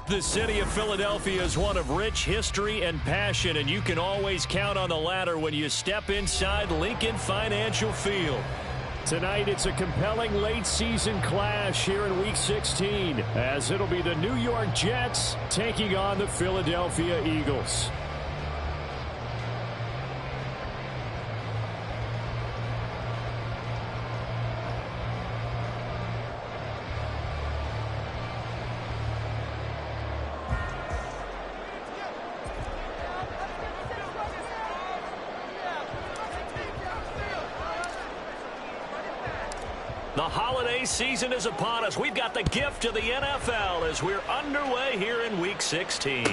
The city of Philadelphia is one of rich history and passion, and you can always count on the latter when you step inside Lincoln Financial Field. Tonight, it's a compelling late-season clash here in Week 16, as it'll be the New York Jets taking on the Philadelphia Eagles. The holiday season is upon us. We've got the gift of the NFL as we're underway here in Week 16.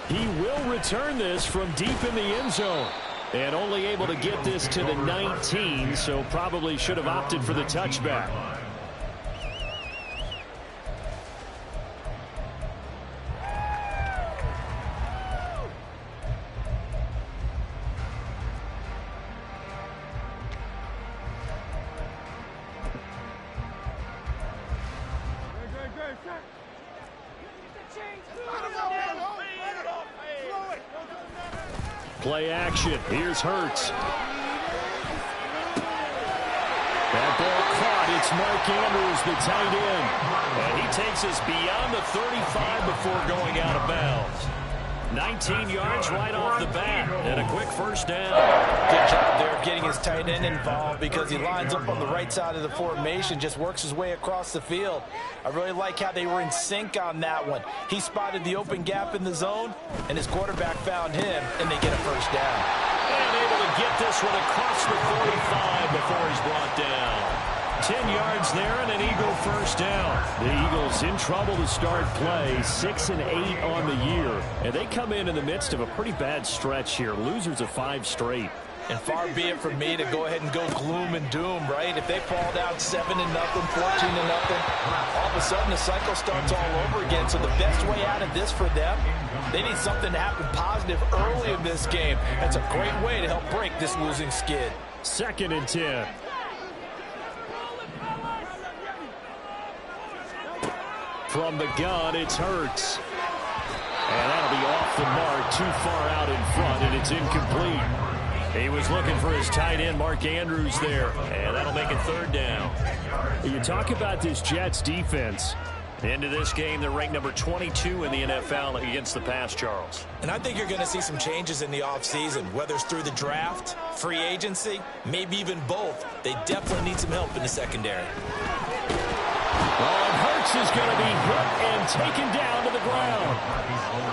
He will return this from deep in the end zone. And only able to get this to the 19, so probably should have opted for the touchback. Play action. Here's Hurts. That ball caught. It's Mark Andrews, the tight end. And he takes us beyond the 35 before going out of bounds. 19 yards right off the bat, and a quick first down. Good job there of getting his tight end involved because he lines up on the right side of the formation, just works his way across the field. I really like how they were in sync on that one. He spotted the open gap in the zone, and his quarterback found him, and they get a first down. And able to get this one across the 45 before he's brought down. 10 yards there and an Eagle first down. The Eagles in trouble to start play, 6-8 on the year. And they come in the midst of a pretty bad stretch here. Losers of 5 straight. And far be it from me to go ahead and go gloom and doom, right? If they fall down 7-0, 14-0, all of a sudden the cycle starts all over again. So the best way out of this for them, they need something to happen positive early in this game. That's a great way to help break this losing skid. 2nd and 10. From the gun, it's Hurts. And that'll be off the mark, too far out in front, and it's incomplete. He was looking for his tight end, Mark Andrews, there. And that'll make it 3rd down. You talk about this Jets defense. Into this game, they're ranked number 22 in the NFL against the pass, Charles. And I think you're going to see some changes in the offseason, whether it's through the draft, free agency, maybe even both. They definitely need some help in the secondary. And Hurts is going to be hit and taken down to the ground.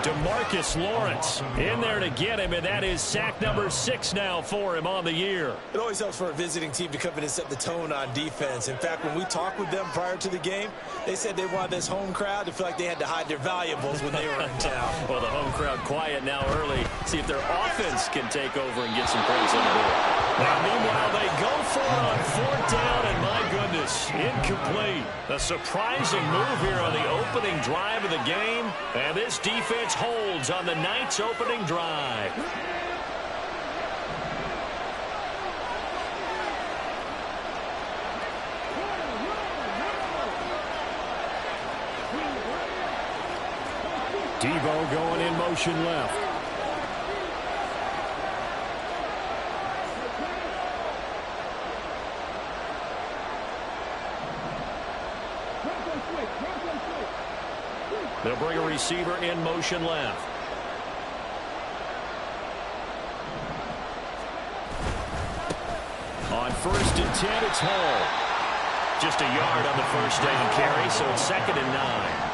DeMarcus Lawrence in there to get him, and that is sack number 6 now for him on the year. It always helps for a visiting team to come in and set the tone on defense. In fact, when we talked with them prior to the game, they said they wanted this home crowd to feel like they had to hide their valuables when they were in town. Well, the home crowd quiet now early. See if their offense can take over and get some points on the board. Now, meanwhile, they go for it on 4th down, and my goodness, incomplete. A surprising move here on the opening drive of the game, and this defense holds on the night's opening drive. Deebo going in motion left. They'll bring a receiver in motion left. On 1st and 10, it's Hall. Just a yard on the first down carry, so it's 2nd and 9.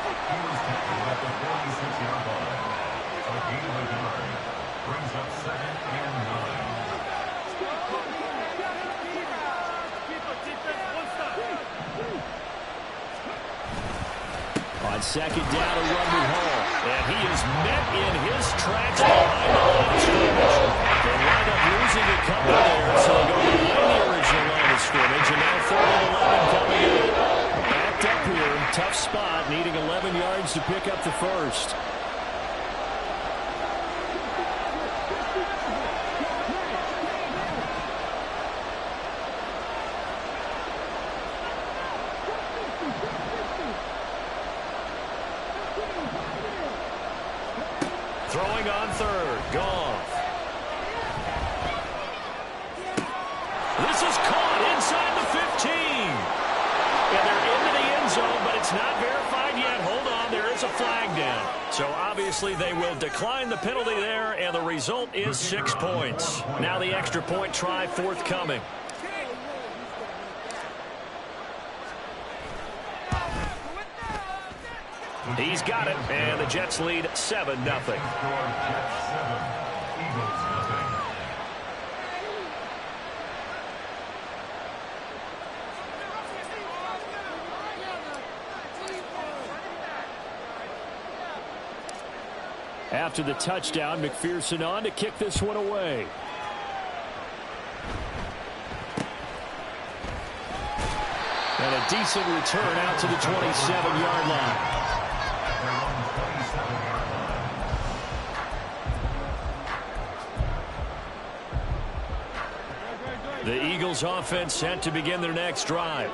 On 2nd down, a run with Hall. And he is met in his tracks behind the line of scrimmage. They wind up losing a couple there, so they go behind the original line of scrimmage, and now 4th and 11 coming in. Backed up here, tough spot, needing 11 yards to pick up the first. Throwing on third. Goff. This is caught inside the 15. And they're into the end zone, but it's not verified yet. Hold on, there is a flag down. So obviously they will decline the penalty there, and the result is 6 points. Now the extra point try forthcoming. He's got it, and the Jets lead 7-0. After the touchdown, McPherson on to kick this one away. And a decent return out to the 27-yard line. The Eagles offense set to begin their next drive.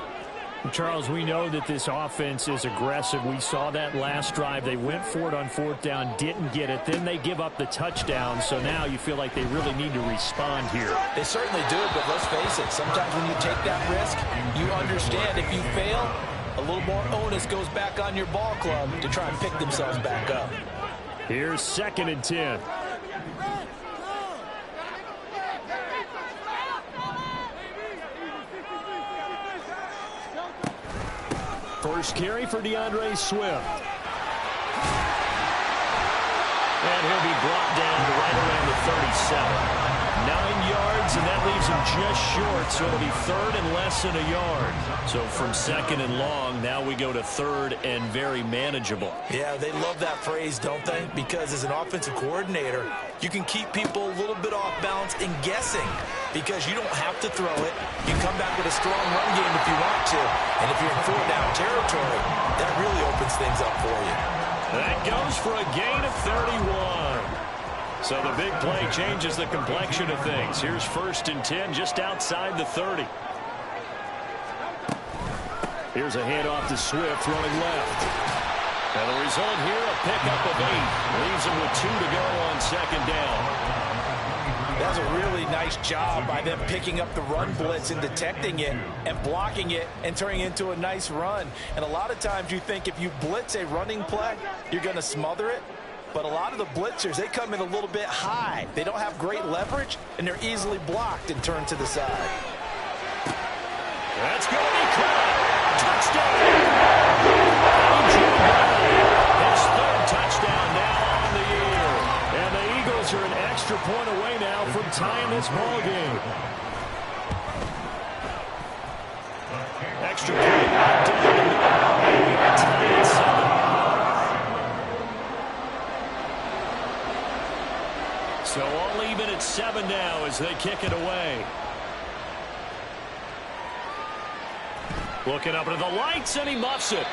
Charles, we know that this offense is aggressive. We saw that last drive. They went for it on fourth down, didn't get it. Then they give up the touchdown. So now you feel like they really need to respond here. They certainly do, but let's face it. Sometimes when you take that risk, you understand if you fail, a little more onus goes back on your ball club to try and pick themselves back up. Here's 2nd and 10. First carry for DeAndre Swift. And he'll be brought down to right around the 37. 9 yards, and that leaves him just short, so it'll be 3rd and less than a yard. So from 2nd and long, now we go to 3rd and very manageable. Yeah, they love that phrase, don't they? Because as an offensive coordinator, you can keep people a little bit off balance and guessing because you don't have to throw it. You come back with a strong run game if you want to. And if you're in 4-down territory, that really opens things up for you. That goes for a gain of 31. So the big play changes the complexion of things. Here's 1st and 10 just outside the 30. Here's a handoff to Swift running left. And the result here, a pickup of 8. Leaves him with 2 to go on 2nd down. That's a really nice job by them picking up the run blitz and detecting it and blocking it and turning it into a nice run. And a lot of times you think if you blitz a running play, you're going to smother it. But a lot of the blitzers, they come in a little bit high. They don't have great leverage, and they're easily blocked and turned to the side. That's going to be caught. Touchdown. His 3rd touchdown now on the year. And the Eagles are an extra point away now from tying this ball game. Extra point knocked down. We are tied at 7. So all even at 7 now as they kick it away. Looking up into the lights, and he muffs it.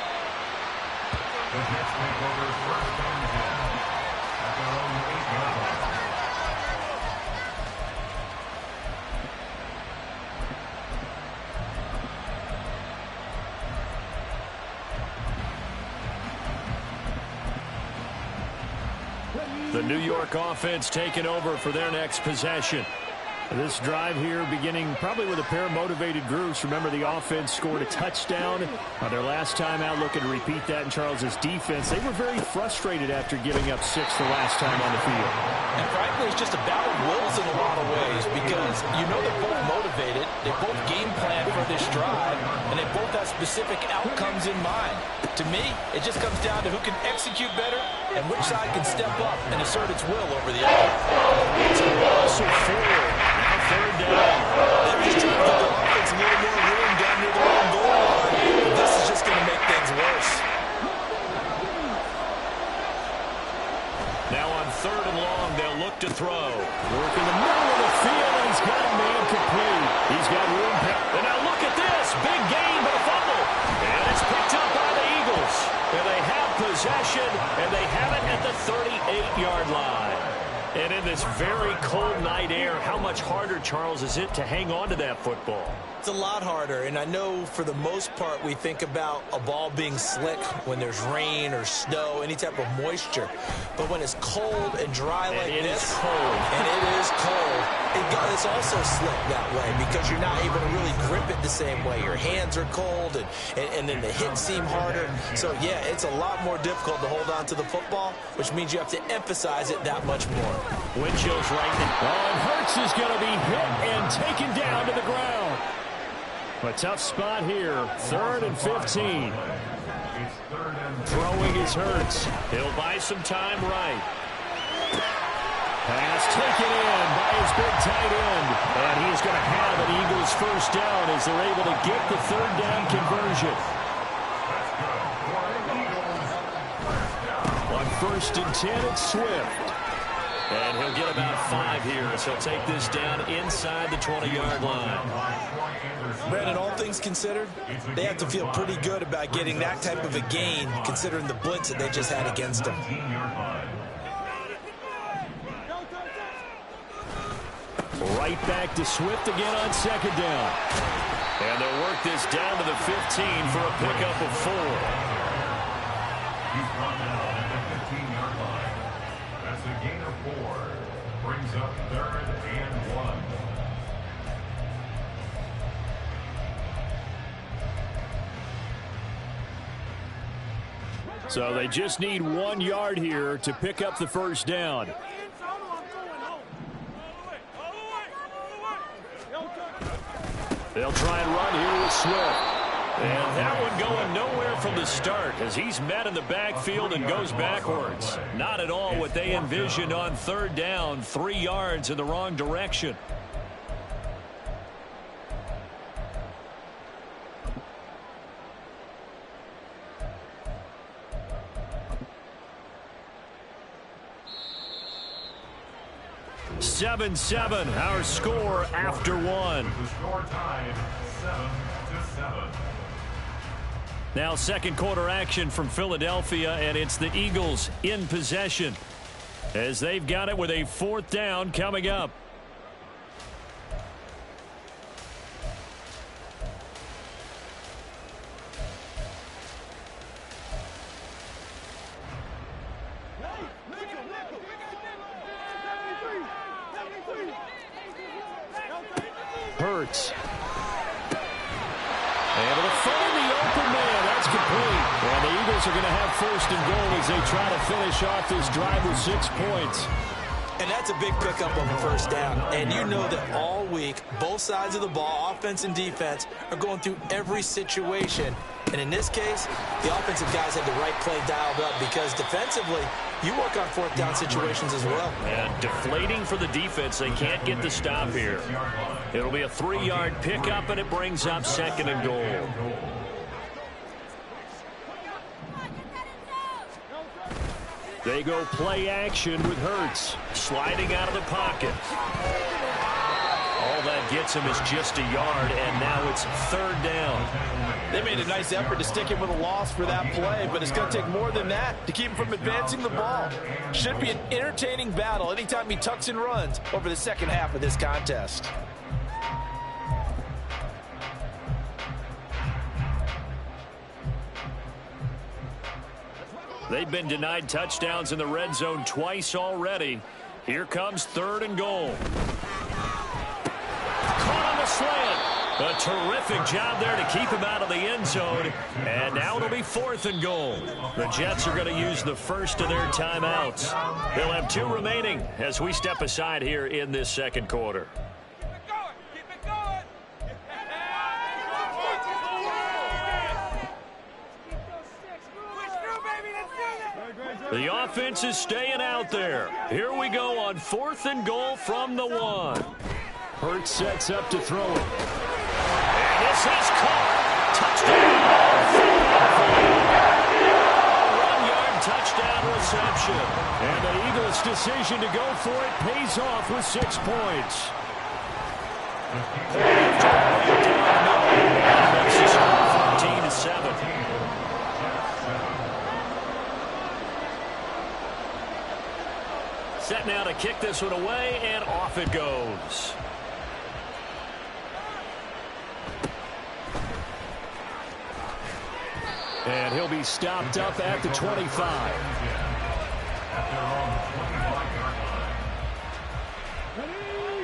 The New York offense taking over for their next possession. This drive here beginning probably with a pair of motivated groups. Remember, the offense scored a touchdown their last time out, looking to repeat that in Charles's defense. They were very frustrated after giving up 6 the last time on the field. And frankly, it's just a battle of wills in a lot of ways because you know they're both motivated, they both game plan for this drive, and they both have specific outcomes in mind. To me, it just comes down to who can execute better and which side can step up and assert its will over the other. It's a loss of 4. Now 3rd down. They're just trying to give the offense a little more room down near the own goal line. This is just going to make things worse. Now on 3rd and long, they'll look to throw. Work in the middle of the field, and he's got a man complete. He's got room. And now look at this. Big gain, but a fumble. And it's picked up by the Eagles. And they have possession, and they have it at the 38-yard line. And in this very cold night air, how much harder, Charles, is it to hang on to that football? It's a lot harder, and I know for the most part we think about a ball being slick when there's rain or snow, any type of moisture. But when it's cold and dry like this, and it is cold, it's also slick that way because you're not able to really grip it the same way. Your hands are cold, and then the hits seem harder. So, yeah, it's a lot more difficult to hold on to the football, which means you have to emphasize it that much more. Wind chills right now. And Hurts is going to be hit and taken down to the ground. A tough spot here. 3rd and 15. Throwing is Hurts. He'll buy some time right. Pass taken in by his big tight end. And he's going to have an Eagles first down as they're able to get the 3rd down conversion. On 1st and 10, it's Swift. And he'll get about 5 here as he'll take this down inside the 20-yard line. Brandon, all things considered, they have to feel pretty good about getting that type of a gain considering the blitz that they just had against them. Right back to Swift again on 2nd down. And they'll work this down to the 15 for a pickup of 4. He's brought down at the 15-yard line. That's a gain of 4. Brings up 3rd and 1. So they just need 1 yard here to pick up the first down. They'll try and run here with Swift. And that one going nowhere from the start as he's met in the backfield and goes backwards. Not at all what they envisioned on 3rd down, 3 yards in the wrong direction. Seven, our score after 1. The score tied 7-7. Now 2nd quarter action from Philadelphia, and it's the Eagles in possession as they've got it with a 4th down coming up. Hurts. Able to find the open man. That's complete. And the Eagles are going to have 1st and goal as they try to finish off this drive with 6 points. And that's a big pickup of a 1st down. And you know that all week, both sides of the ball, offense and defense, are going through every situation. And in this case, the offensive guys had the right play dialed up because defensively, you work on 4th down situations as well. And deflating for the defense. They can't get the stop here. It'll be a 3-yard pickup, and it brings up 2nd and goal. They go play action with Hurts. Sliding out of the pocket. All that gets him is just a yard, and now it's 3rd down. They made a nice effort to stick him with a loss for that play, but it's going to take more than that to keep him from advancing the ball. Should be an entertaining battle anytime he tucks and runs over the second half of this contest. They've been denied touchdowns in the red zone twice already. Here comes 3rd and goal. Caught on the slant. A terrific job there to keep him out of the end zone. And now it'll be 4th and goal. The Jets are going to use the first of their timeouts. They'll have 2 remaining as we step aside here in this 2nd quarter. The offense is staying out there. Here we go on 4th and goal from the 1. Hurts sets up to throw it. And this is caught. Touchdown. 1-yard touchdown reception. And the Eagles' decision to go for it pays off with 6 points. Makes the score 14-7. Set now to kick this one away, and off it goes. And he'll be stopped up at the 25.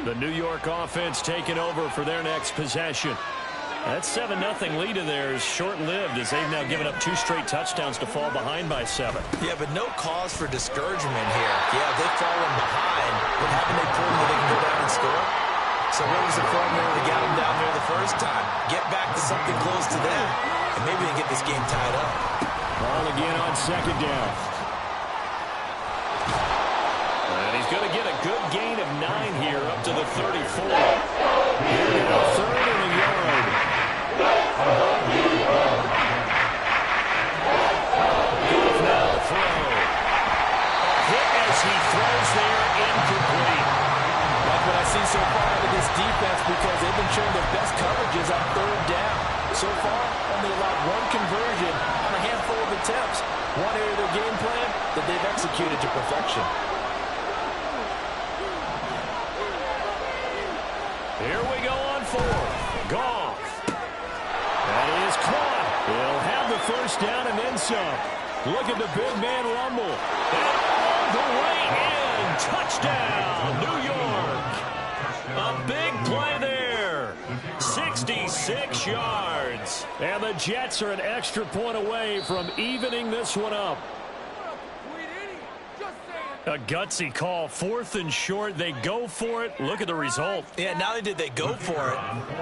The New York offense taking over for their next possession. That 7-0 lead in there is short-lived as they've now given up 2 straight touchdowns to fall behind by 7. Yeah, but no cause for discouragement here. Yeah, they've fallen behind, but haven't they proven that they can go down and score? So what was the formula that got them down there the first time? Get back to something close to that, and maybe they get this game tied up. Ball again on 2nd down. And he's going to get a good gain of 9 here up to the 34. Here we go, 3rd and a yard. Goff now throw. Hit as he throws there, incomplete. Like what I've seen so far out of this defense, because they've been showing their best coverages on 3rd down. So far, only allowed 1 conversion on a handful of attempts. One area of their game plan that they've executed to perfection. Here we go on 4th. Goff. That is caught. He'll have the 1st down and then some. Look at the big man rumble. And all the way in. Touchdown, New York. A big play there. 66 yards. And the Jets are an extra point away from evening this one up. A gutsy call, 4th and short. They go for it. Look at the result. Yeah, not only did they go for it,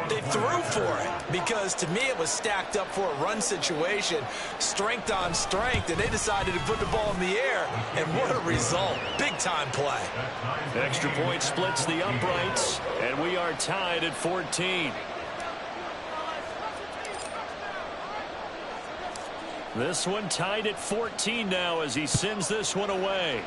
they threw for it. Because to me, it was stacked up for a run situation, strength on strength, and they decided to put the ball in the air. And what a result. Big-time play. Extra point splits the uprights, and we are tied at 14. This one tied at 14 now as he sends this one away.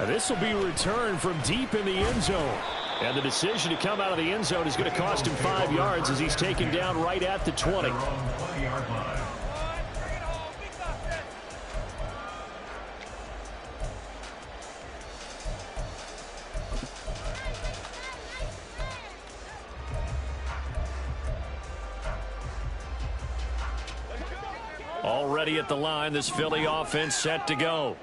This will be returned from deep in the end zone. And the decision to come out of the end zone is going to cost him 5 yards as he's taken down right at the 20. Already at the line, this Philly offense set to go.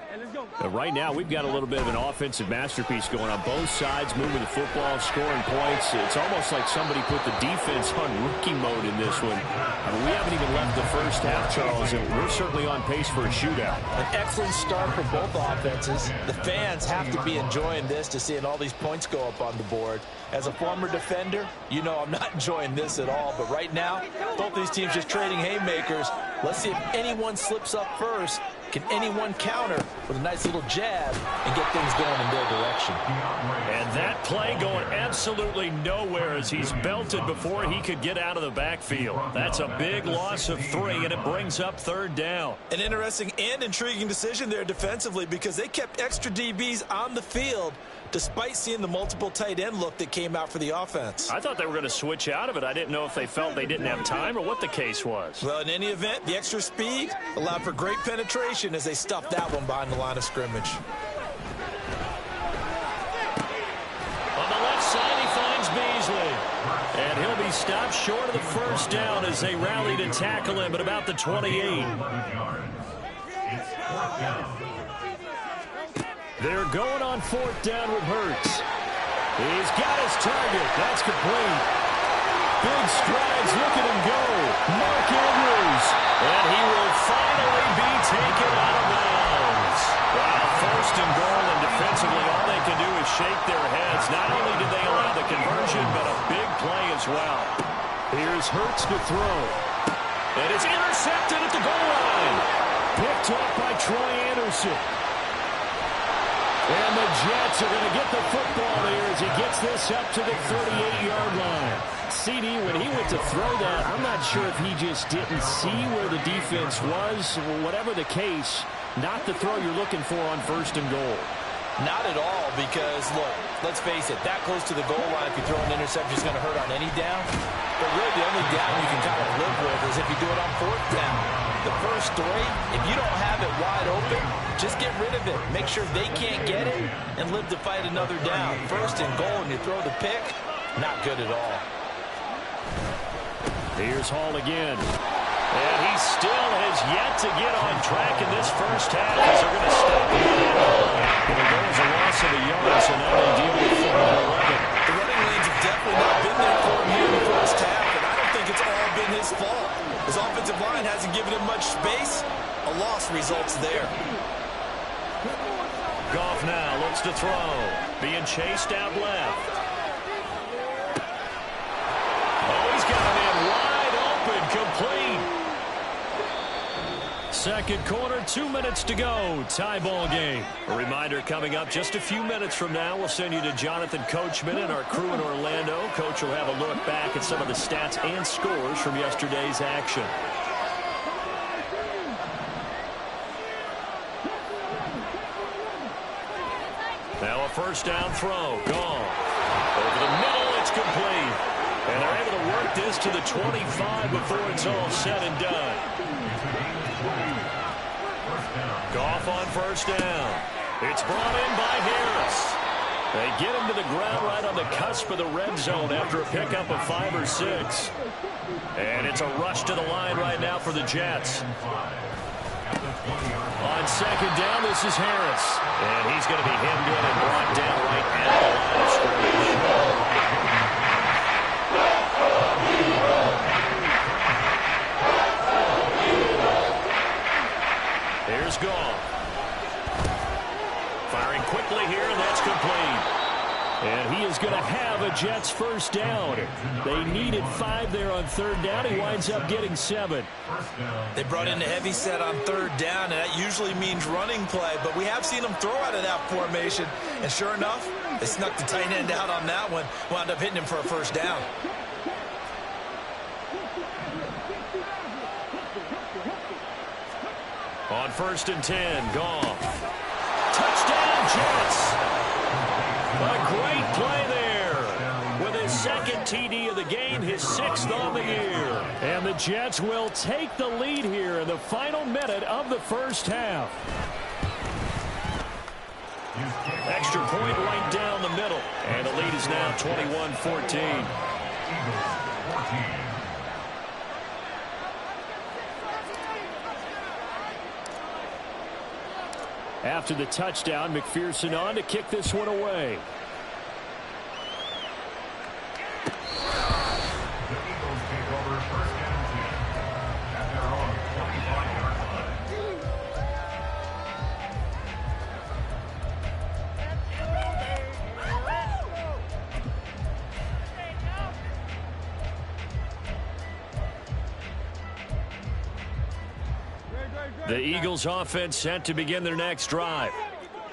But right now, we've got a little bit of an offensive masterpiece going on both sides, moving the football, scoring points. It's almost like somebody put the defense on rookie mode in this one. I mean, we haven't even left the first half, Charles, and we're certainly on pace for a shootout. An excellent start for both offenses. The fans have to be enjoying this to seeing all these points go up on the board. As a former defender, you know I'm not enjoying this at all. But right now, both these teams just trading haymakers. Let's see if anyone slips up first. Can anyone counter with a nice little jab and get things going in their direction? And that play going absolutely nowhere as he's belted before he could get out of the backfield. That's a big loss of 3, and it brings up 3rd down. An interesting and intriguing decision there defensively because they kept extra DBs on the field despite seeing the multiple tight end look that came out for the offense. I thought they were going to switch out of it. I didn't know if they felt they didn't have time or what the case was. Well, in any event, the extra speed allowed for great penetration as they stuffed that one behind the line of scrimmage. On the left side, he finds Beasley. And he'll be stopped short of the 1st down as they rally to tackle him at about the 28. They're going on 4th down with Hurts. He's got his target. That's complete. Big strides. Look at him go. Mark Andrews. And he will finally be taken out of bounds. Wow, 1st and goal, and defensively all they can do is shake their heads. Not only did they allow the conversion, but a big play as well. Here's Hurts to throw. And it's intercepted at the goal line. Picked up by Troy Anderson. And the Jets are going to get the football there as he gets this up to the 38-yard line. CD, when he went to throw that, I'm not sure if he just didn't see where the defense was. Whatever the case, not the throw you're looking for on 1st and goal. Not at all because, look, let's face it, that close to the goal line, if you throw an interception, is going to hurt on any down. But really, the only down you can kind of live with is if you do it on 4th down. The first 3, if you don't have it wide open, just get rid of it. Make sure they can't get it and live to fight another down. 1st and goal and you throw the pick, not good at all. Here's Hall again. And he still has yet to get on track in this first half as they're going to stop him. And there goes a loss of a yard, so now they deal with 4-11. The running lanes have definitely not been there for him here in the first half, and I don't think it's all been his fault. His offensive line hasn't given him much space. A loss results there. Goff now looks to throw. Being chased out left. Oh, he's got him in wide open, complete. Second quarter, 2 minutes to go. Tie ball game. A reminder coming up just a few minutes from now. We'll send you to Jonathan Coachman and our crew in Orlando. Coach will have a look back at some of the stats and scores from yesterday's action. Now a first down throw. Gone. Over the middle, it's complete. And they're able to work this to the 25 before it's all said and done. Goff on first down. It's brought in by Harris. They get him to the ground right on the cusp of the red zone after a pickup of 5 or 6. And it's a rush to the line right now for the Jets. On second down, this is Harris. And he's going to be hemmed in and brought down right at the line of scrimmage. Here's Goff. Firing quickly here, and that's complete. And he is going to have a Jets first down. They needed 5 there on third down. He winds up getting 7. They brought in a heavy set on third down, and that usually means running play. But we have seen them throw out of that formation. And sure enough, they snuck the tight end out on that one. Wound up hitting him for a first down. On first and 10, Goff. Touchdown, Jets. A great play there. With his second TD of the game, his 6th on the year. And the Jets will take the lead here in the final minute of the first half. Extra point right down the middle. And the lead is now 21-14. After the touchdown, McPherson on to kick this one away. The Eagles take over first and 10 at their own 25-yard line. The Eagles offense set to begin their next drive.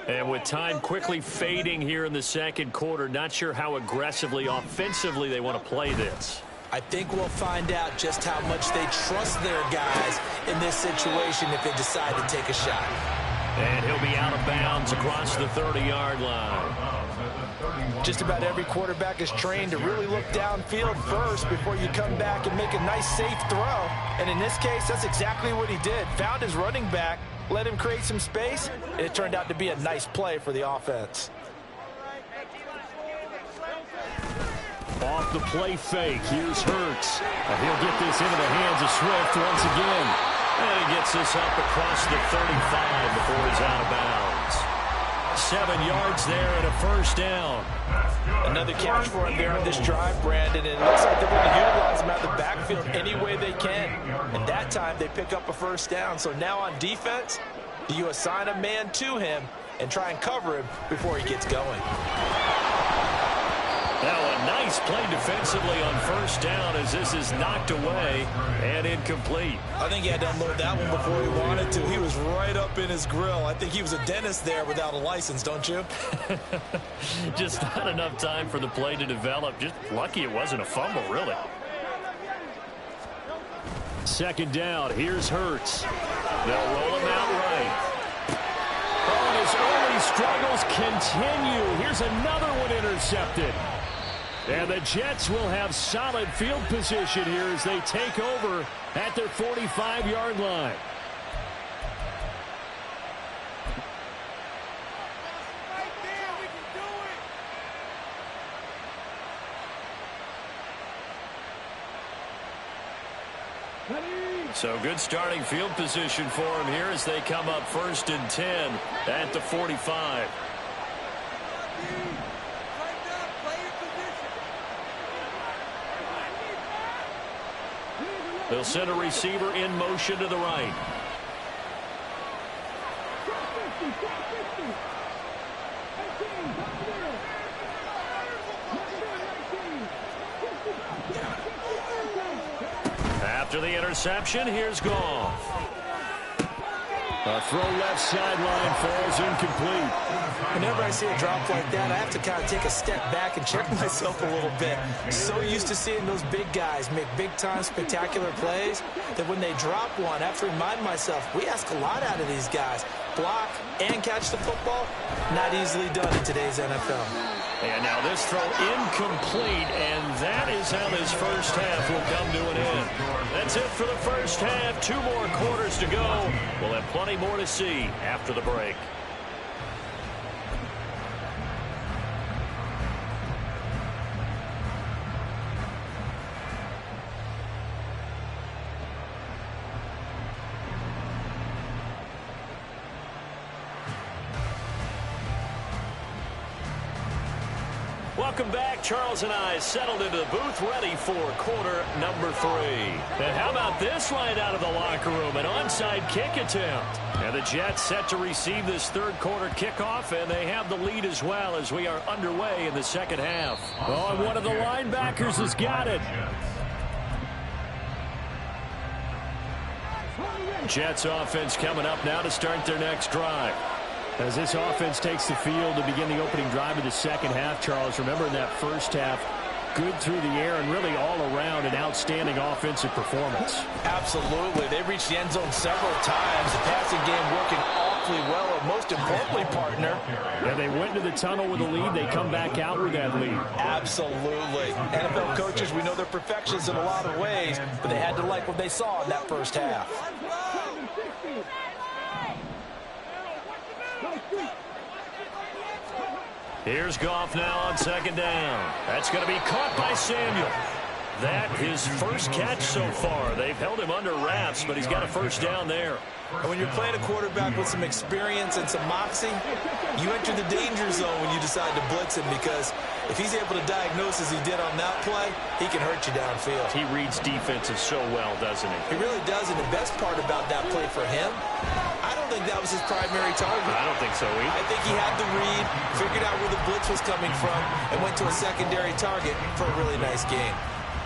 And with time quickly fading here in the second quarter, not sure how aggressively, offensively they want to play this. I think we'll find out just how much they trust their guys in this situation if they decide to take a shot. And he'll be out of bounds across the 30-yard line. Just about every quarterback is trained to really look downfield first before you come back and make a nice, safe throw. And in this case, that's exactly what he did. Found his running back, let him create some space, and it turned out to be a nice play for the offense. Off the play fake, here's Hurts. He'll get this into the hands of Swift once again. And he gets this up across the 35 before he's out of bounds. 7 yards there and a first down. Another catch for him there on this drive, Brandon, and it looks like they're going to utilize him out of the backfield any way they can. And that time they pick up a first down. So now on defense, do you assign a man to him and try and cover him before he gets going? Now a nice play defensively on first down as this is knocked away and incomplete. I think he had to unload that one before he wanted to. He was right up in his grill. I think he was a dentist there without a license, don't you? Just not enough time for the play to develop. Just lucky it wasn't a fumble, really. Second down, here's Hurts. They'll roll him out right. Oh, and his early struggles continue. Here's another one intercepted. And the Jets will have solid field position here as they take over at their 45-yard line. So good starting field position for him here as they come up 1st and 10 at the 45. They'll send a receiver in motion to the right. After the interception, here's Goff. A throw left sideline falls incomplete. Whenever I see a drop like that, I have to kind of take a step back and check myself a little bit. So used to seeing those big guys make big-time spectacular plays that when they drop one, I have to remind myself, we ask a lot out of these guys. Block and catch the football, not easily done in today's NFL. And now this throw incomplete, and that is how this first half will come to an end. That's it for the first half. 2 more quarters to go. We'll have plenty more to see after the break. Welcome back. Charles and I settled into the booth ready for quarter number 3. And how about this right out of the locker room? An onside kick attempt. And the Jets set to receive this third quarter kickoff, and they have the lead as well as we are underway in the second half. Oh, and one of the linebackers has got it. Jets offense coming up now to start their next drive. As this offense takes the field to begin the opening drive of the second half, Charles, remember in that first half, good through the air and really all around an outstanding offensive performance. Absolutely. They reached the end zone several times. The passing game working awfully well, and most importantly, partner. Yeah, they went to the tunnel with a lead. They come back out with that lead. Absolutely. NFL coaches, we know they're perfectionists in a lot of ways, but they had to like what they saw in that first half. Here's Goff now on second down. That's going to be caught by Samuel. That his first catch so far. They've held him under wraps, but he's got a first down there. And when you're playing a quarterback with some experience and some moxie, you enter the danger zone when you decide to blitz him, because if he's able to diagnose as he did on that play, he can hurt you downfield. He reads defenses so well, doesn't he? He really does, and the best part about that play for him, I don't think that was his primary target. I don't think so either. I think he had the read, figured out where the blitz was coming from, and went to a secondary target for a really nice game.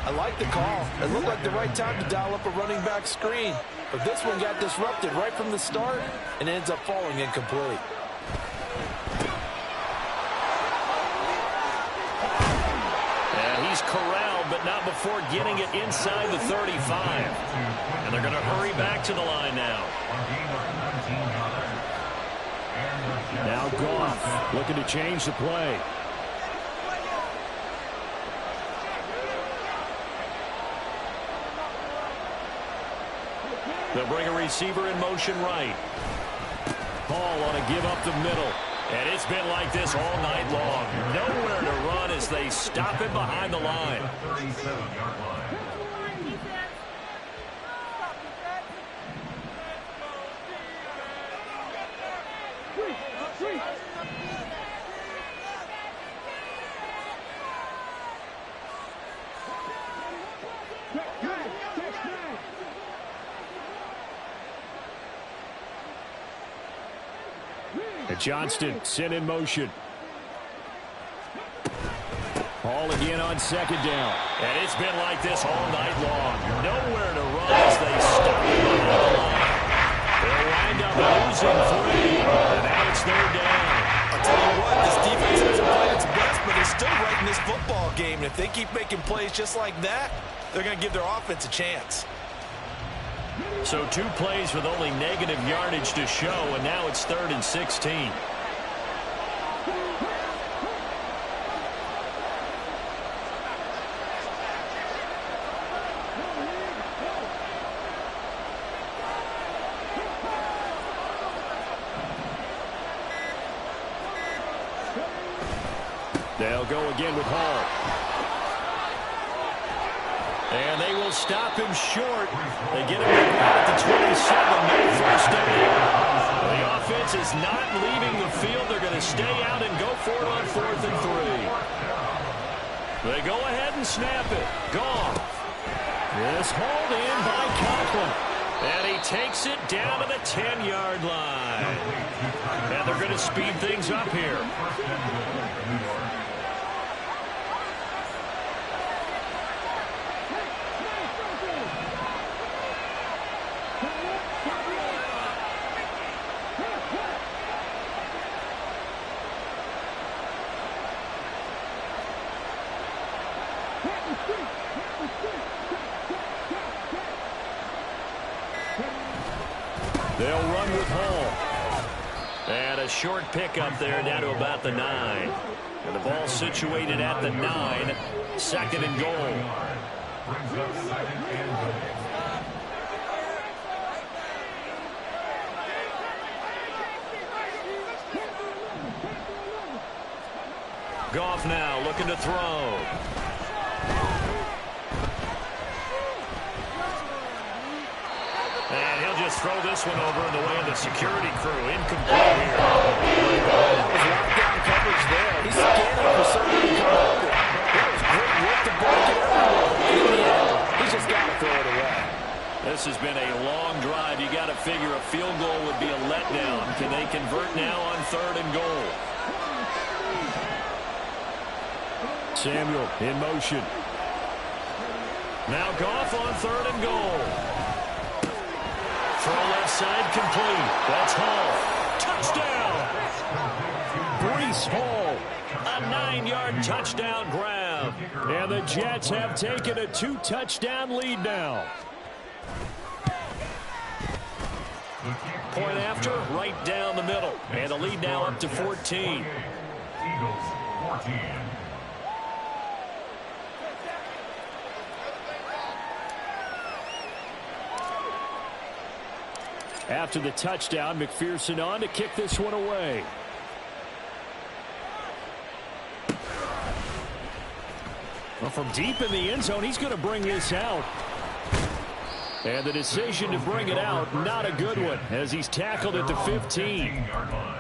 I like the call. It looked like the right time to dial up a running back screen. But this one got disrupted right from the start and ends up falling incomplete. And he's corralled, but not before getting it inside the 35. And they're going to hurry back to the line now. Now Goff looking to change the play. They'll bring a receiver in motion right. Hall on a give up the middle. And it's been like this all night long. Nowhere to run as they stop him behind the line. 37-yard line. And Johnston sent in motion. Hall again on second down. And it's been like this all night long. Nowhere to run as they stop him behind the line. They'll wind up losing 3. And now it's third down. I'll tell you what, this defense hasn't played its best, but they're still right in this football game. And if they keep making plays just like that, they're going to give their offense a chance. So 2 plays with only negative yardage to show, and now it's 3rd and 16. They'll go again with Hall. And they will stop him short. They get him at the 27. No first down. The offense is not leaving the field. They're going to stay out and go for it on 4th and 3. They go ahead and snap it. Goff. This hauled in by Conklin. And he takes it down to the 10-yard line. And they're going to speed things up here. They'll run with Hall. And a short pickup there down to about the 9. And the ball situated at the 9. 2nd and goal. Brings up 2nd and goal. Goff now looking to throw. And he'll just throw this one over in the way of the security crew. Incomplete here. That was lockdown coverage there. He's scanning for something to come open. That was great work to break it everywhere. In the end, he's just got to throw it away. This has been a long drive. You got to figure a field goal would be a letdown. Can they convert now on 3rd and goal? Samuel in motion. Now Goff on 3rd and goal. Throw left side complete. That's Hall. Touchdown. Breece Hall. A 9-yard touchdown grab. And the Jets have taken a 2-touchdown lead now. Point after, right down the middle. And the lead now up to 14. Eagles 14. After the touchdown, McPherson on to kick this one away. Well, from deep in the end zone, he's going to bring this out. And the decision to bring it out, not a good one, as he's tackled at the 15.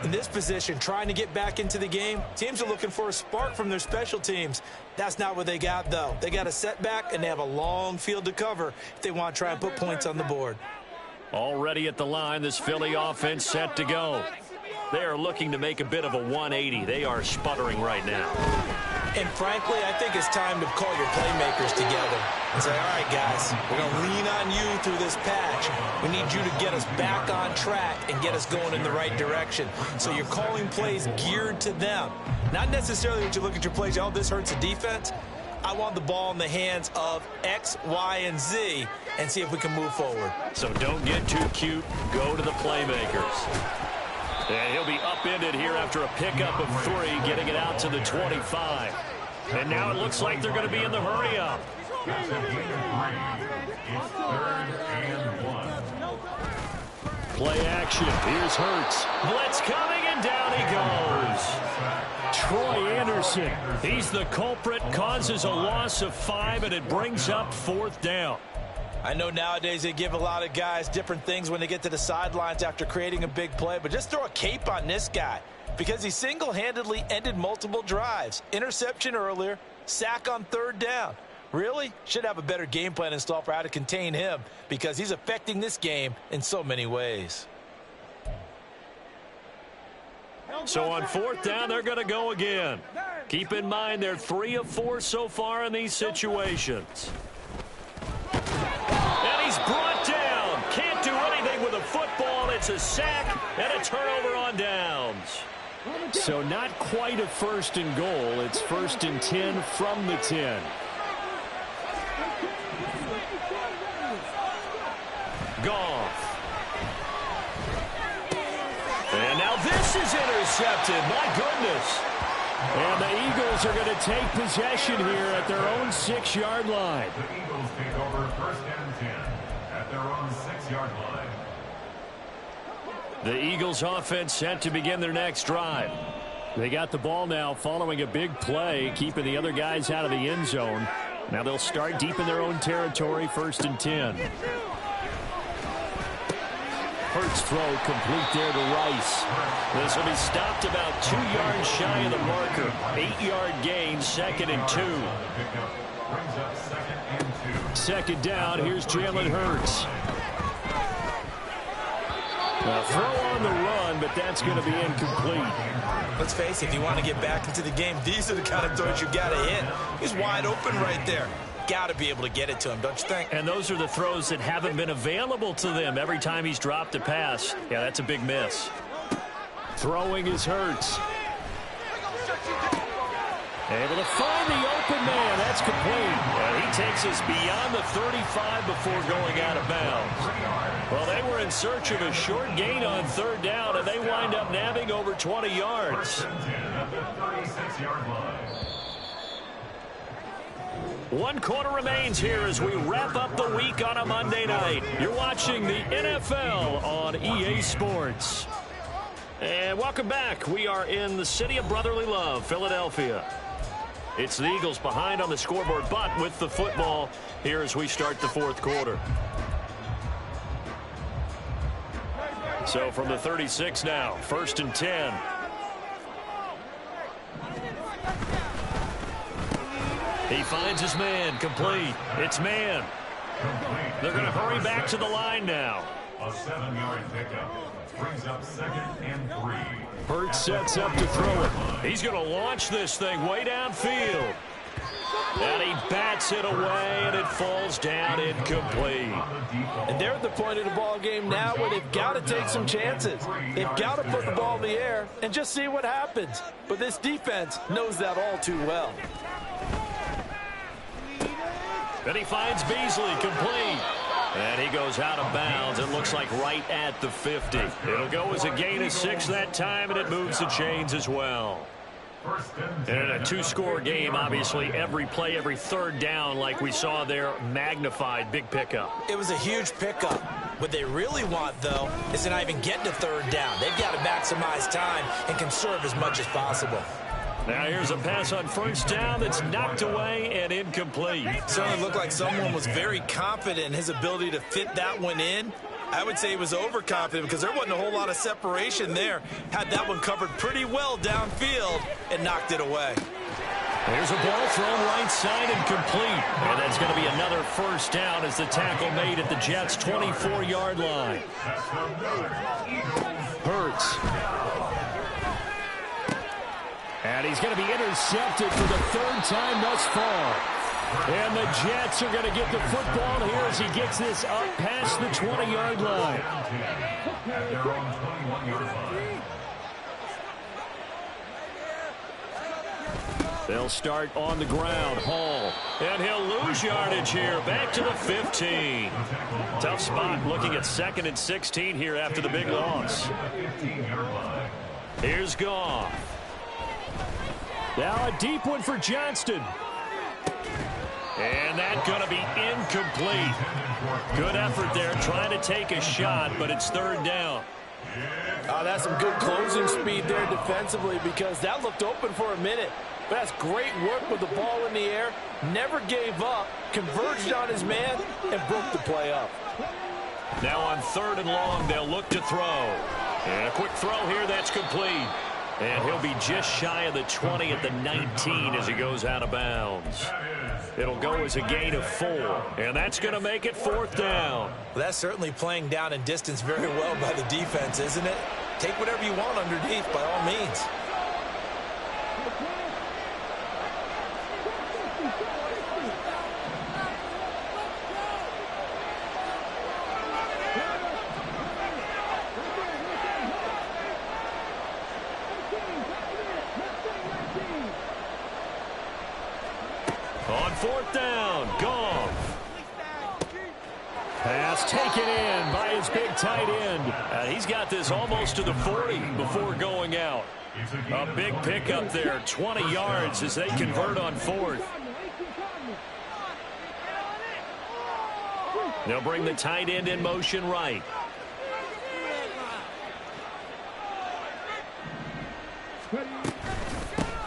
In this position, trying to get back into the game, teams are looking for a spark from their special teams. That's not what they got, though. They got a setback, and they have a long field to cover if they want to try and put points on the board. Already at the line, this Philly offense set to go. They are looking to make a bit of a 180. They are sputtering right now. And frankly, I think it's time to call your playmakers together and say, all right, guys, we're going to lean on you through this patch. We need you to get us back on track and get us going in the right direction. So you're calling plays geared to them. Not necessarily that you look at your plays, oh, this hurts the defense. I want the ball in the hands of X, Y, and Z and see if we can move forward. So don't get too cute. Go to the playmakers. And he'll be upended here after a pickup of 3, getting it out to the 25. And now it looks like they're going to be in the hurry-up. That's a gain of 3. It's 3rd and 1. Play action. Here's Hurts. Blitz coming, and down he goes. Troy Anderson. He's the culprit, causes a loss of 5, and it brings up 4th down. I know nowadays they give a lot of guys different things when they get to the sidelines after creating a big play, but just throw a cape on this guy because he single-handedly ended multiple drives. Interception earlier, sack on 3rd down. Really? Should have a better game plan installed for how to contain him because he's affecting this game in so many ways. So on 4th down, they're going to go again. Keep in mind they're 3 of 4 so far in these situations. And he's brought down. Can't do anything with a football. It's a sack and a turnover on downs. So not quite a 1st and goal. It's 1st and 10 from the 10. Goff. And now this is intercepted. My goodness. And the Eagles are going to take possession here at their own 6-yard line. The Eagles take over 1st and 10 at their own 6-yard line. The Eagles offense set to begin their next drive. They got the ball now following a big play, keeping the other guys out of the end zone. Now they'll start deep in their own territory, 1st and 10. Hurts throw complete there to Rice. This will be stopped about 2 yards shy of the marker. 8-yard gain, 2nd and 2. Second down, here's Jalen Hurts. Now throw on the run, but that's going to be incomplete. Let's face it, if you want to get back into the game, these are the kind of throws you got to hit. He's wide open right there. Got to be able to get it to him, don't you think? And those are the throws that haven't been available to them every time he's dropped a pass. Yeah, that's a big miss. Throwing is Hurts. Able to find the open man. That's complete. And he takes us beyond the 35 before going out of bounds. Well, they were in search of a short gain on 3rd down, and they wind up nabbing over 20 yards. 1 quarter remains here as we wrap up the week on a Monday night. You're watching the NFL on EA Sports. And welcome back. We are in the city of brotherly love, Philadelphia. It's the Eagles behind on the scoreboard, but with the football here as we start the 4th quarter. So from the 36 now, 1st and 10. He finds his man, complete. It's man. They're going to hurry back to the line now. A 7-yard pickup brings up 2nd and 3. Hurts sets up to throw it. He's going to launch this thing way downfield. And he bats it away, and it falls down incomplete. And they're at the point of the ball game now where they've got to take some chances. They've got to put the ball in the air and just see what happens. But this defense knows that all too well. Then he finds Beasley, complete. And he goes out of bounds. It looks like right at the 50. It'll go as a gain of 6 that time, and it moves the chains as well. And in a 2-score game, obviously, every play, every 3rd down, like we saw there, magnified. Big pickup. It was a huge pickup. What they really want, though, is to not even get to 3rd down. They've got to maximize time and conserve as much as possible. Now here's a pass on 1st down that's knocked away and incomplete. Certainly looked like someone was very confident in his ability to fit that one in. I would say he was overconfident because there wasn't a whole lot of separation there. Had that one covered pretty well downfield and knocked it away. Here's a ball thrown right side and complete. And that's going to be another 1st down as the tackle made at the Jets' 24-yard line. Hurts. And he's going to be intercepted for the 3rd time thus far. And the Jets are going to get the football here as he gets this up past the 20-yard line. They'll start on the ground. Hall. And he'll lose yardage here. Back to the 15. Tough spot looking at 2nd and 16 here after the big loss. Here's Goff. Now a deep one for Johnston. And that's going to be incomplete. Good effort there trying to take a shot, but it's 3rd down. That's some good closing speed there defensively because that looked open for a minute. But that's great work with the ball in the air. Never gave up, converged on his man, and broke the play up. Now on 3rd and long, they'll look to throw. And a quick throw here, that's complete. And he'll be just shy of the 20 at the 19 as he goes out of bounds. It'll go as a gain of 4. And that's going to make it 4th down. Well, that's certainly playing down in distance very well by the defense, isn't it? Take whatever you want underneath by all means. On 4th down, Goff. Pass taken in by his big tight end. He's got this almost to the 40 before going out. A big pickup there, 20 yards as they convert on 4th. They'll bring the tight end in motion right.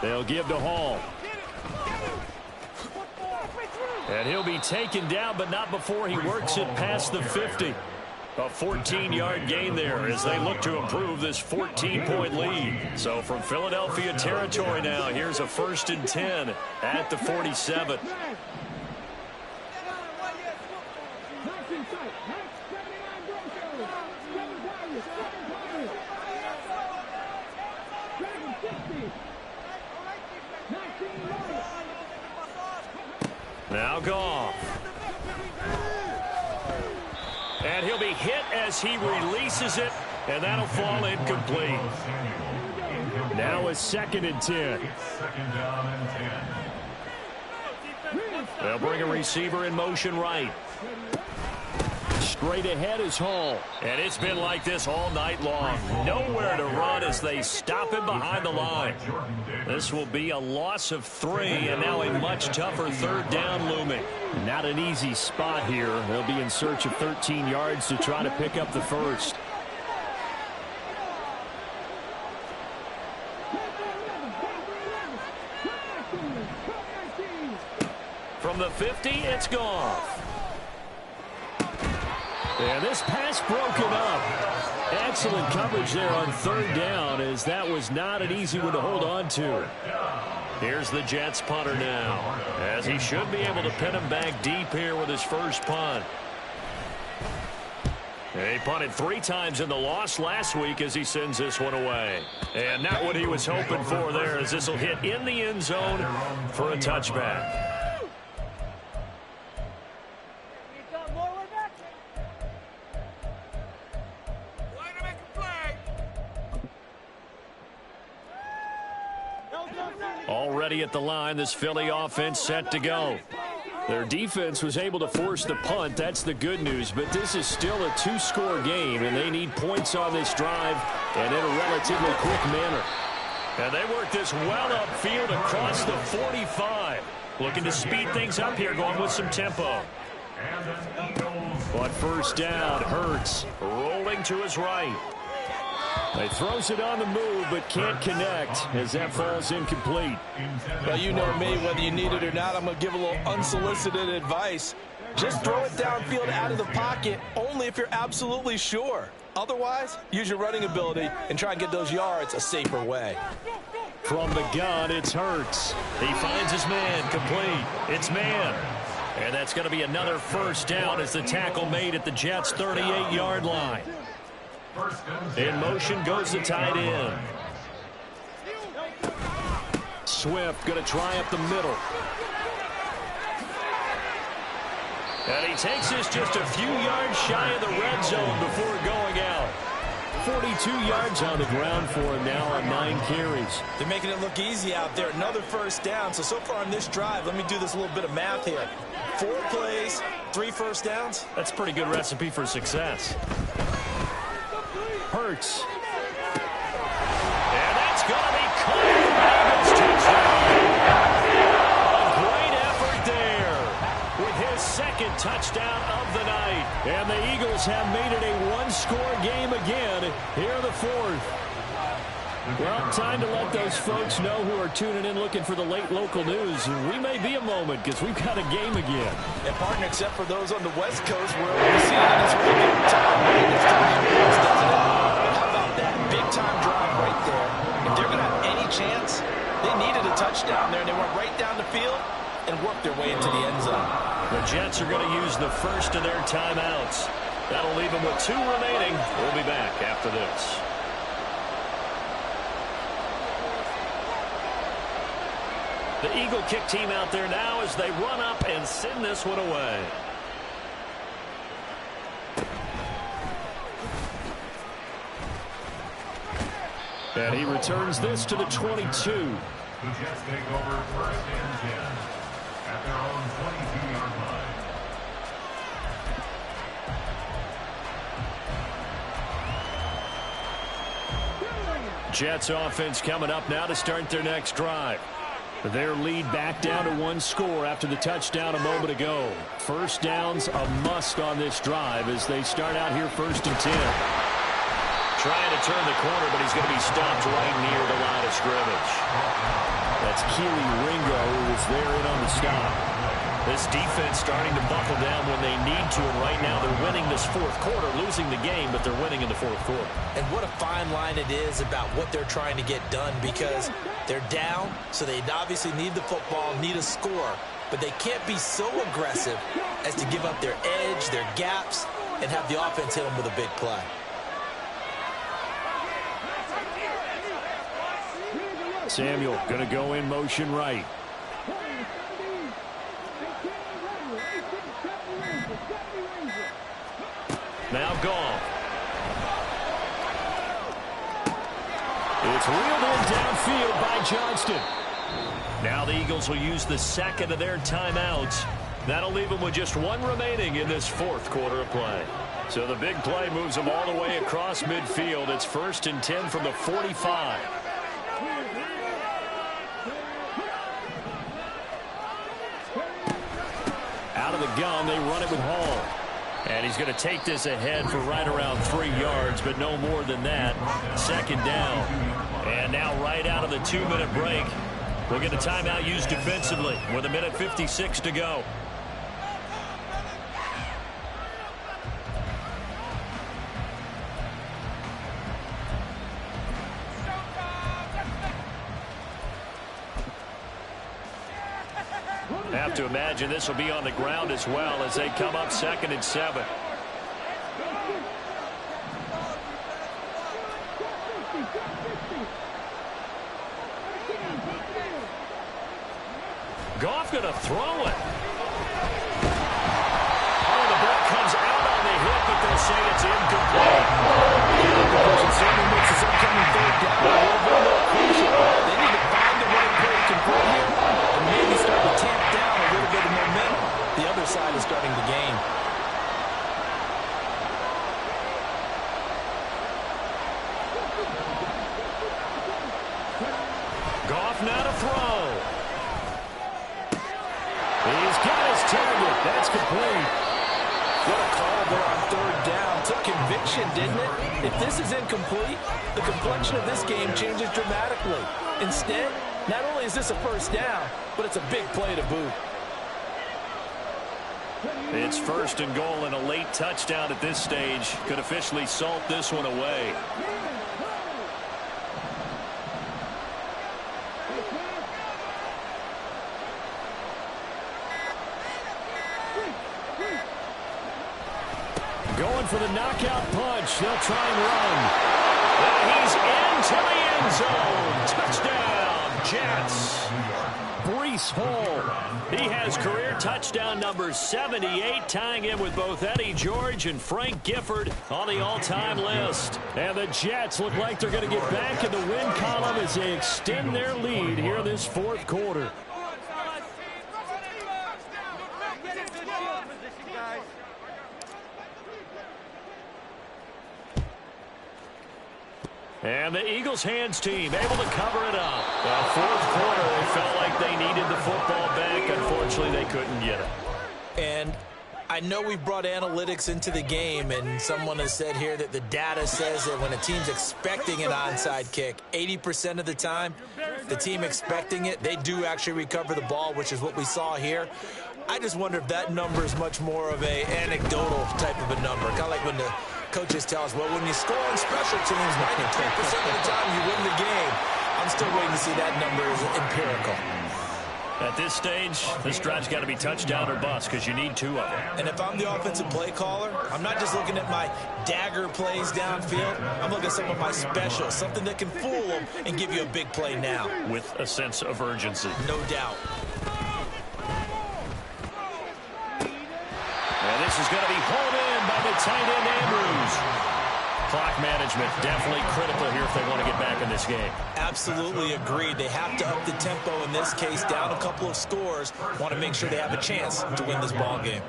They'll give to Hall. And he'll be taken down, but not before he works it past the 50. A 14-yard gain there as they look to improve this 14-point lead. So from Philadelphia territory now, here's a 1st and 10 at the 47. Now Goff. And he'll be hit as he releases it, and that'll fall incomplete. Now a 2nd and 10. Second down and 10. They'll bring a receiver in motion right. Straight ahead is Hall. And it's been like this all night long. Nowhere to run as they stop him behind the line. This will be a loss of 3, and now a much tougher 3rd down looming. Not an easy spot here. They'll be in search of 13 yards to try to pick up the 1st. From the 50, it's Goff. And this pass broken up. Excellent coverage there on 3rd down, as that was not an easy one to hold on to. Here's the Jets punter now, as he should be able to pin him back deep here with his first punt. He punted 3 times in the loss last week as he sends this one away. And not what he was hoping for there, as this will hit in the end zone for a touchback. Already at the line, this Philly offense set to go. Their defense was able to force the punt. That's the good news. But this is still a 2-score game, and they need points on this drive and in a relatively quick manner. And they work this well upfield across the 45. Looking to speed things up here, going with some tempo. But 1st down, Hurts rolling to his right. He throws it on the move, but can't connect as that falls incomplete. Well, you know me, whether you need it or not, I'm going to give a little unsolicited advice. Just throw it downfield out of the pocket, only if you're absolutely sure. Otherwise, use your running ability and try and get those yards a safer way. From the gun, it's Hurts. He finds his man, complete. It's man. And that's going to be another 1st down as the tackle made at the Jets' 38-yard line. In motion goes the tight end. Swift going to try up the middle. And he takes this just a few yards shy of the red zone before going out. 42 yards on the ground for him now on 9 carries. They're making it look easy out there. Another 1st down. So far on this drive, let me do this little bit of math here. 4 plays, 3 1st downs. That's a pretty good recipe for success. Hurts. And that's going to be caught. Bengals touchdown. A great effort there with his 2nd touchdown of the night. And the Eagles have made it a 1-score game again here in the 4th. Well, time to let those folks know who are tuning in looking for the late local news. We may be a moment because we've got a game again. And partner, except for those on the West Coast, where we see it in this regular time. How about that big-time drive right there? If they're going to have any chance, they needed a touchdown there, and they went right down the field and worked their way into the end zone. The Jets are going to use the first of their timeouts. That'll leave them with 2 remaining. We'll be back after this. The Eagle kick team out there now as they run up and send this one away. And he returns this to the 22. The Jets take over 1st and 10 at their own 22-yard line. Jets offense coming up now to start their next drive. Their lead back down to 1 score after the touchdown a moment ago. 1st down's a must on this drive as they start out here 1st and 10. Trying to turn the corner, but he's going to be stopped right near the line of scrimmage. That's Keely Ringo who was there in on the stop. This defense starting to buckle down when they need to, and right now they're winning this fourth quarter, losing the game, but they're winning in the fourth quarter. And what a fine line it is about what they're trying to get done, because they're down, so they obviously need the football, need a score, but they can't be so aggressive as to give up their edge, their gaps, and have the offense hit them with a big play. Samuel going to go in motion right. Now Goff. It's reeled in downfield by Johnston. Now the Eagles will use the second of their timeouts. That'll leave them with just one remaining in this fourth quarter of play. So the big play moves them all the way across midfield. It's 1st and 10 from the 45. Out of the gun, they run it with Hall. And he's going to take this ahead for right around 3 yards, but no more than that. 2nd down. And now right out of the 2-minute break, we'll get a timeout used defensively with 1:56 to go. Have to imagine this will be on the ground as well as they come up 2nd and 7. Goff going to throw it. Oh, the ball comes out on the hit, but they'll say it's incomplete. Because Samuel makes his upcoming 3rd down a little bit more crucial. They need to find the right play to convert here and maybe start to tamp down a little bit of momentum. The other side is starting to gain. Goff now to throw. He's got his target. That's complete. What a call there on 3rd down. Took conviction, didn't it? If this is incomplete, the complexion of this game changes dramatically. Instead, not only is this a 1st down, but it's a big play to boot. It's 1st and goal, and a late touchdown at this stage could officially salt this one away. Going for the knockout punch. They'll try and run. And he's into the end zone. Touchdown, Jets. Breece Hall. He has career touchdown number 78, tying him with both Eddie George and Frank Gifford on the all-time list. And the Jets look like they're going to get back in the win column as they extend their lead here in this fourth quarter. And the Eagles hands team able to cover it up. The fourth quarter, it felt like they needed the football back. Unfortunately, they couldn't get it. And I know we brought analytics into the game, and someone has said here that the data says that when a team's expecting an onside kick, 80% of the time, the team expecting it, they do actually recover the ball, which is what we saw here. I just wonder if that number is much more of a anecdotal type of a number. Kind of like when the coaches tell us, well, when you score on special teams, 92% of the time you win the game. I'm still waiting to see that number is empirical. At this stage, this drive's got to be touchdown or bust because you need 2 of them. And if I'm the offensive play caller, I'm not just looking at my dagger plays downfield. I'm looking at some of my specials, something that can fool them and give you a big play now. With a sense of urgency. No doubt. And this is going to be hauled in by the tight end Andrews. Clock management definitely critical here if they want to get back in this game. Absolutely agreed. They have to up the tempo in this case, down a couple of scores. Want to make sure they have a chance to win this ball game.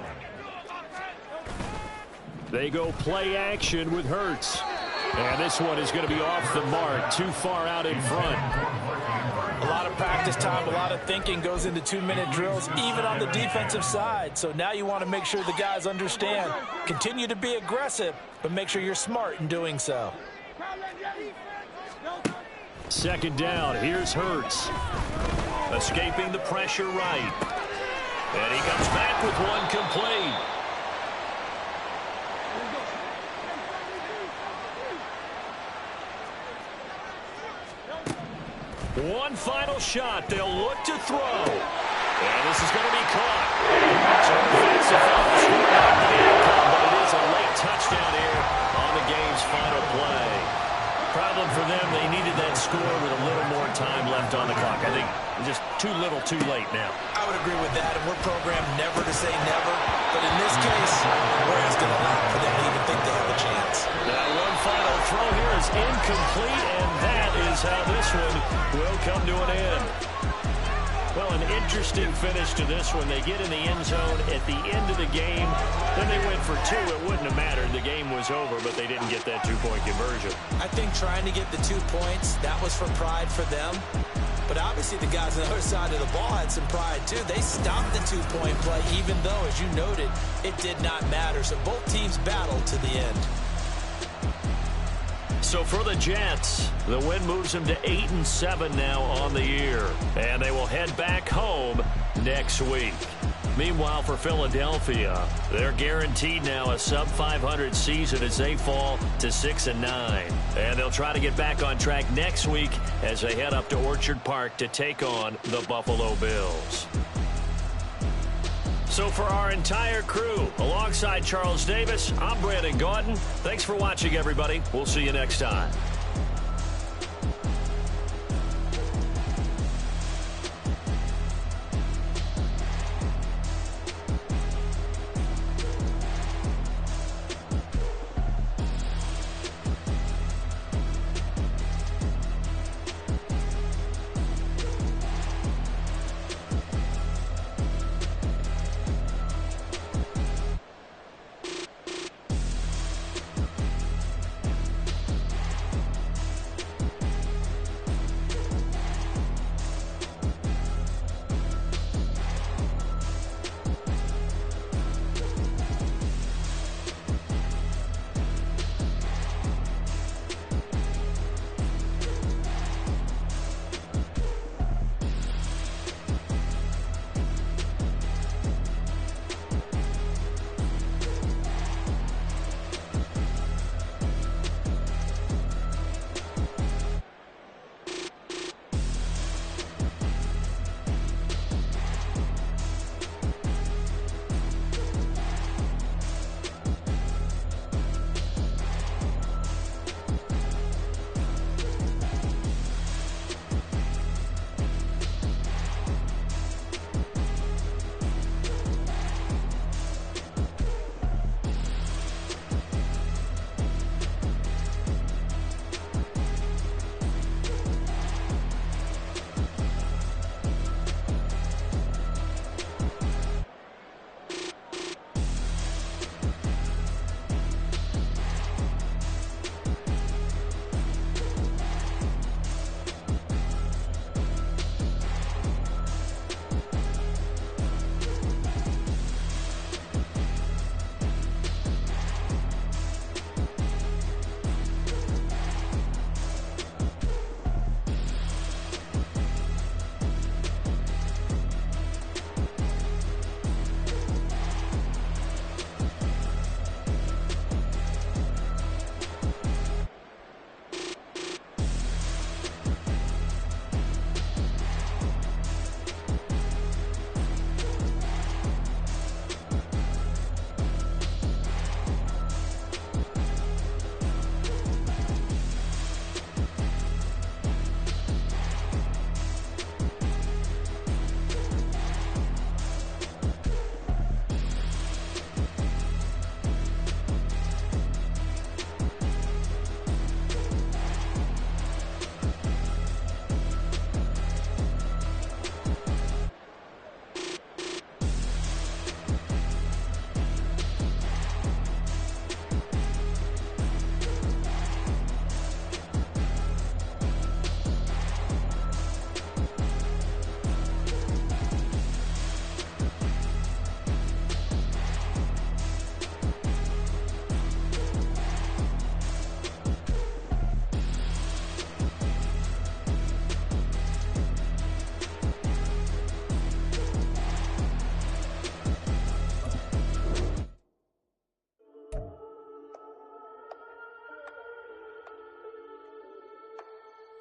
They go play action with Hurts. And this one is going to be off the mark, too far out in front. A lot of practice time, a lot of thinking goes into 2-minute drills, even on the defensive side. So now you want to make sure the guys understand. Continue to be aggressive, but make sure you're smart in doing so. 2nd down. Here's Hurts. Escaping the pressure right. And he comes back with one complete. One final shot. They'll look to throw. And this is going to be caught. So offensive foul scored out the outcome, but it is a late touchdown here on the game's final play. Problem for them, they needed that score with a little more time left on the clock. I think just too little too late now. I would agree with that, and we're programmed never to say never. But in this case, we're asking a lot for them to even think they have a chance. That one final throw here is incomplete, and that is how this one will come to an end. Well, an interesting finish to this one. They get in the end zone at the end of the game. Then they went for two. It wouldn't have mattered. The game was over, but they didn't get that two-point conversion. I think trying to get the 2 points, that was for pride for them. But obviously the guys on the other side of the ball had some pride too. They stopped the 2-point play, even though, as you noted, it did not matter. So both teams battled to the end. So for the Jets, the win moves them to 8-7 now on the year. And they will head back home next week. Meanwhile, for Philadelphia, they're guaranteed now a sub-500 season as they fall to 6-9. And they'll try to get back on track next week as they head up to Orchard Park to take on the Buffalo Bills. So for our entire crew, alongside Charles Davis, I'm Brandon Gaudin. Thanks for watching, everybody. We'll see you next time.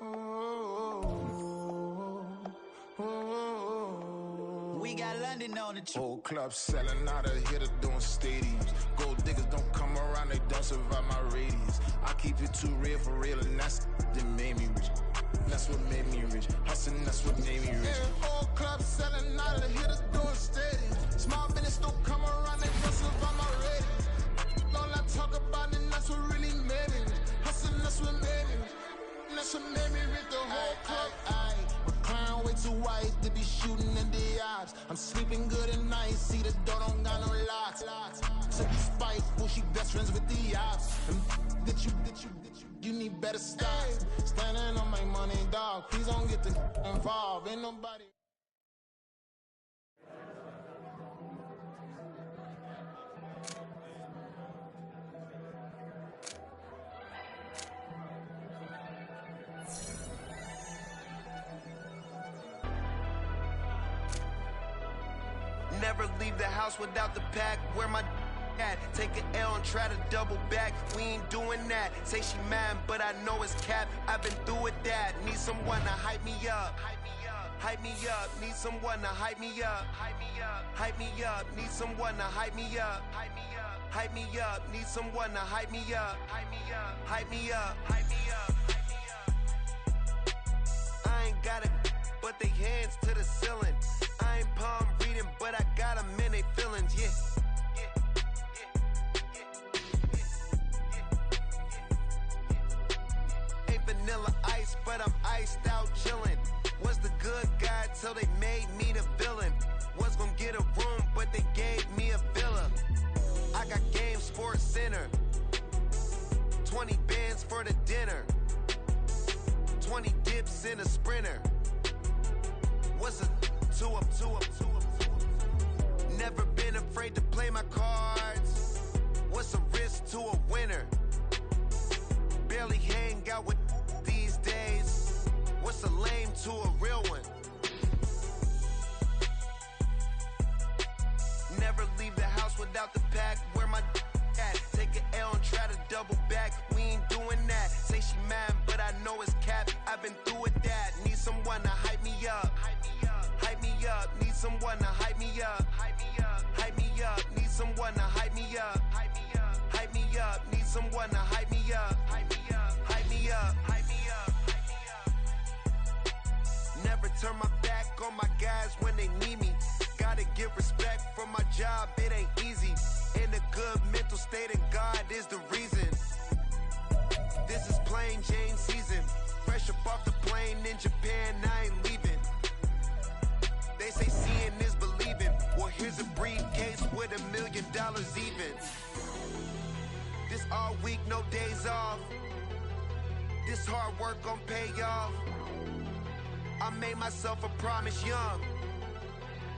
We got London on the Whole club selling out of hitter doing stadiums. Gold diggers don't come around, they don't survive my radius. I keep it too real for real, and that's that made me rich. That's what made me rich. Hustling, that's what made me rich. Yeah, whole club selling out of hitters doing stadiums. Small business don't come around, they don't survive my radius. All I talk about, and that's what really made me rich. Hustling, that's what made me rich. And that's what made me rich. The whole club. Clown way too white to be shooting in the eyes. I'm sleeping good at night, see the door don't got no locks. To be spiteful, she best friends with the ops. That you need better stop. Standing on my money, dog. Please don't get the involved. Ain't nobody. Never leave the house without the pack. Where my at? Take an L and try to double back. We ain't doing that. Say she mad, but I know it's cap. I've been through with that. Need someone to hype me up. Hype me up. Need someone to hype me up. Hype me up. Need someone to hype me up. Hype me up. Need someone to hype me up. Hype me up. I ain't got it, but they hands to the ceiling. I ain't palm reading, but I got them in they feelings, yeah. Ain't vanilla ice, but I'm iced out chillin'. Was the good guy till they made me the villain. Was gonna get a room, but they gave me a villa. I got Game Sports Center. 20 bands for the dinner. 20 dips in a sprinter. What's a two up? Never been afraid to play my cards. What's a risk to a winner? Barely hang out with these days. What's a lame to a real one? Never leave the house without the pack. Where my at? Take an L and try to double back. We ain't doing that. Say she mad, but I know it's cap. I've been through with that. Need someone to hype me up. Hype me up. Need someone to hype me up. Hype me up. Need someone to hype me up. Hype me up. Need someone to hype me up. Hype me up. Never turn my back on my guys when they need me. Gotta give respect for my job, it ain't easy. In a good mental state and God is the reason. This is plain Jane season. Fresh up off the plane in Japan, I ain't leaving. They say seeing is believing. Well, here's a briefcase with $1 million even. This all week, no days off. This hard work gon' pay off. I made myself a promise young.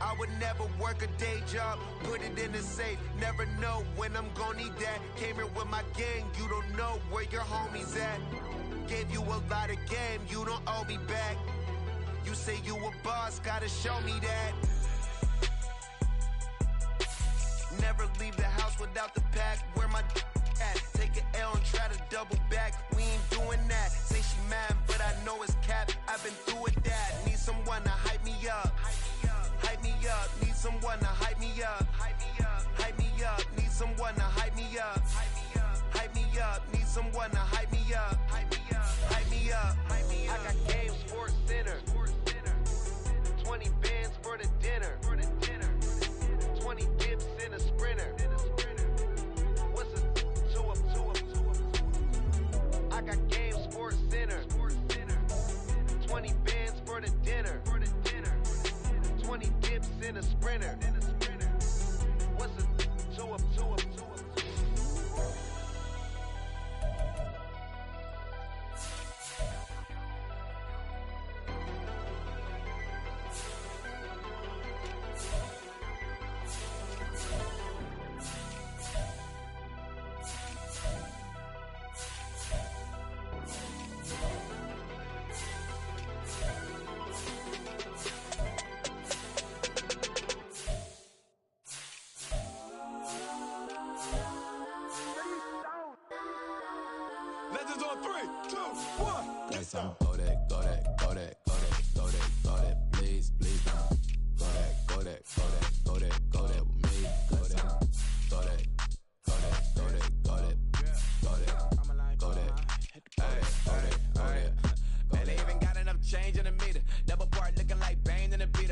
I would never work a day job, put it in the safe. Never know when I'm gon' need that. Came here with my gang, you don't know where your homies at. Gave you a lot of game, you don't owe me back. You say you a boss, gotta show me that. Never leave the house without the pack. Where my at? Take an L and try to double back. We ain't doing that. Say she mad, but I know it's cap. I've been through with that. Need someone to hype me up. Hype me up. Need someone to hype me up. Hype me up. Need someone to hype me up. Hype me up. Need someone to hype me up. Hype me up. I got Game Sports Center. 20 bands for the dinner. 20 dips in a sprinter. What's a two up? I got Game Sports Center. 20 bands for the dinner. 20 dips in a sprinter. What's a two up? legends on 3, 2, 1. Yes, I'm Kodak, Kodak, Kodak.